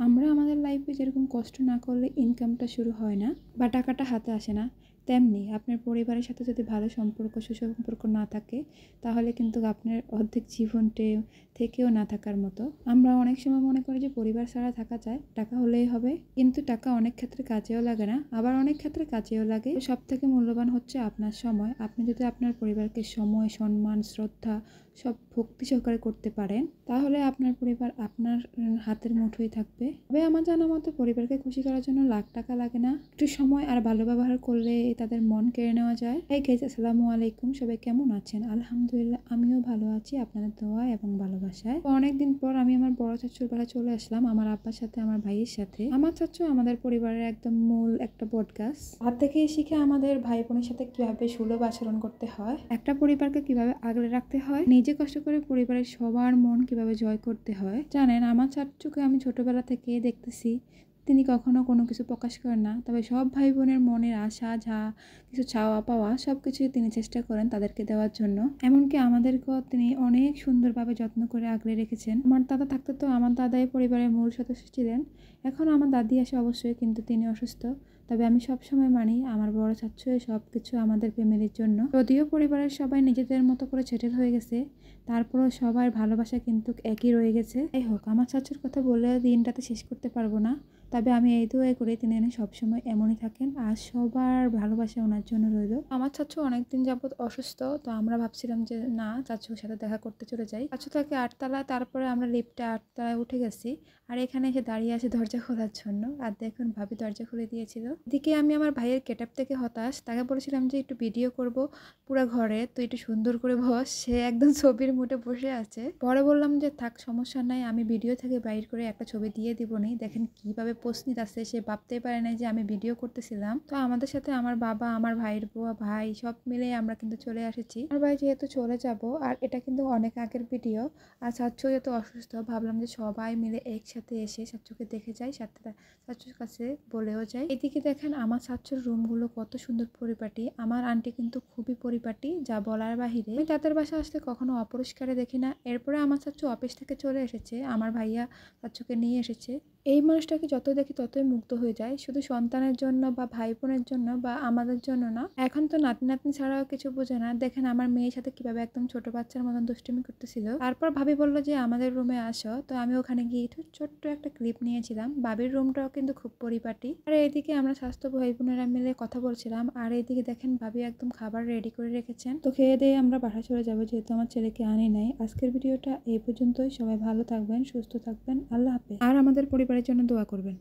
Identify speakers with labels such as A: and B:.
A: আমরা আমাদের লাইফে যেরকম কষ্ট না করলে ইনকামটা শুরু হয় না বা টাকাটা হাতে আসে না, তেমনি আপনার পরিবারের সাথে যদি ভালো সম্পর্ক সুসম্পর্ক না থাকে তাহলে কিন্তু আপনার অর্ধেক জীবনটা থেকেও না থাকার মতো। আমরা অনেক সময় মনে করি যে পরিবার ছাড়া থাকা যায়, টাকা হলেই হবে, কিন্তু টাকা অনেক ক্ষেত্রে কাজেও লাগে না, আবার অনেক ক্ষেত্রে কাজেও লাগে। সব থেকে মূল্যবান হচ্ছে আপনার সময়। আপনি যদি আপনার পরিবারকে সময়, সম্মান, শ্রদ্ধা সব ভক্তি সহকারে করতে পারেন তাহলে আপনার পরিবার আপনার হাতের মুঠোয় থাকবে। তবে আমার জানা মতো পরিবারকে খুশি করার জন্য লাখ টাকা লাগে না, একটু সময় আর ভালো ব্যবহার করলে তাদের মন কেড়ে নেওয়া যায়। এই গাইস, আসসালামু আলাইকুম, সবাই কেমন আছেন? আলহামদুলিল্লাহ, আমিও ভালো আছি আপনাদের দোয়া এবং ভালোবাসায়। অনেকদিন পর আমি আমার বড় চাচুর বাসায় চলে আসলাম, আমার আব্বার সাথে, আমার ভাইয়ের সাথে। আমার চাচু আমাদের পরিবারের একদম মূল একটা বটগাছ। হাত থেকে শিখে আমাদের ভাই বোনের সাথে কিভাবে সুলভ আচরণ করতে হয়, একটা পরিবারকে কিভাবে আগলে রাখতে হয়, নিজে কষ্ট করে পরিবারের সবার মন কিভাবে জয় করতে হয়। জানেন, আমার চাচুকে আমি ছোটবেলা থেকে দেখতেছি, তিনি কখনো কোনো কিছু প্রকাশ করেন না, তবে সব ভাই বোনের মনের আশা, যা কিছু চাওয়া পাওয়া সব কিছুই তিনি চেষ্টা করেন তাদেরকে দেওয়ার জন্য। এমনকি আমাদেরকেও তিনি অনেক সুন্দরভাবে যত্ন করে আগলে রেখেছেন। আমার দাদা থাকতে তো আমার দাদাই পরিবারের মূল সদস্য ছিলেন। এখন আমার দাদি আসে অবশ্যই, কিন্তু তিনি অসুস্থ। তবে আমি সবসময় মানি আমার বড় চাচ্ছু সব কিছু আমাদের ফ্যামিলির জন্য। যদিও পরিবারের সবাই নিজেদের মতো করে সেটেল হয়ে গেছে, তারপরও সবার ভালোবাসা কিন্তু একই রয়ে গেছে। যাই হোক, আমার চাচুর কথা বলে দিনটাতে শেষ করতে পারবো না, তবে আমি এই দোয়া করি তিনি যেন সবসময় এমনই থাকেন আর সবার ভালোবাসা ওনার জন্য রইল। আমার চাচু অনেকদিন যাবৎ অসুস্থ, তো আমরা ভাবছিলাম যে না, চাচুর সাথে দেখা করতে চলে যাই। চাচু থাকে 8 তলায়, তারপরে আমরা লিফটে 8 তলায় উঠে গেছি আর এখানে এসে দাঁড়িয়ে আছে দরজা খোলার জন্য। আর দেখুন, ভাবি দরজা খুলে দিয়েছিল। এদিকে আমি আমার ভাইয়ের গেটআপ থেকে হতাশ, তাকে বলেছিলাম যে একটু ভিডিও করব পুরো ঘরে, তো একটু সুন্দর করে বস। সে একদম ছবির মুডে বসে আছে। পরে বললাম যে থাক, সমস্যা নাই, আমি ভিডিও থেকে বাইর করে একটা ছবি দিয়ে দিব নি। দেখেন কিভাবে প্রশ্নিত আছে, সে ভাবতেই পারে নাই যে আমি ভিডিও করতেছিলাম। তো আমাদের সাথে আমার বাবা, আমার ভাইয়ের বুয়া, ভাই সব মিলে আমরা কিন্তু চলে এসেছি। আমার ভাই যেহেতু চলে যাব, আর এটা কিন্তু অনেক আগের ভিডিও, আর চাচ্চু যেহেতু অসুস্থ, ভাবলাম যে সবাই মিলে একসাথে এসে চাচ্চুকে দেখে যাই, সাথে চাচ্চুর কাছে বলেও যাই। এদিকে দেখেন আমার চাচ্চুর রুমগুলো কত সুন্দর পরিপাটি। আমার আন্টি কিন্তু খুবই পরিপাটি, যা বলার বাহিরে। আমি তাদের বাসা আসলে কখনো অপরিষ্কারে দেখি না। এরপরে আমার চাচ্চু অফিস থেকে চলে এসেছে, আমার ভাইয়া চাচ্চুকে নিয়ে এসেছে। এই মানুষটাকে যত দেখি ততই মুগ্ধ হয়ে যায়, শুধু সন্তানের জন্য বা ভাই বোনের জন্য বা আমাদের জন্য না, এখন তো নাতি নাতনি ছাড়াও কিছু বোঝে না। দেখেন আমার মেয়ের সাথে কিভাবে একদম ছোট বাচ্চার মতন দুষ্টুমি করতেছিল। তারপর ভাবি বললো যে আমাদের রুমে আসো, তো আমি ওখানে গিয়ে ছোট্ট একটা ক্লিপ নিয়েছিলাম। ভাবির রুমটাও কিন্তু খুব পরিপাটি। আর এইদিকে আমরা স্বাস্থ্য ভাই বোনেরা মিলে কথা বলছিলাম, আর এইদিকে দেখেন ভাবি একদম খাবার রেডি করে রেখেছেন। তো খেয়ে দিয়ে আমরা বাসা চলে যাবো, যেহেতু আমার ছেলেকে আনি নাই। আজকের ভিডিওটা এই পর্যন্তই। সবাই ভালো থাকবেন, সুস্থ থাকবেন, আল্লাহ হাফেজ। আর আমাদের পরিবারের জন্য দোয়া করবেন।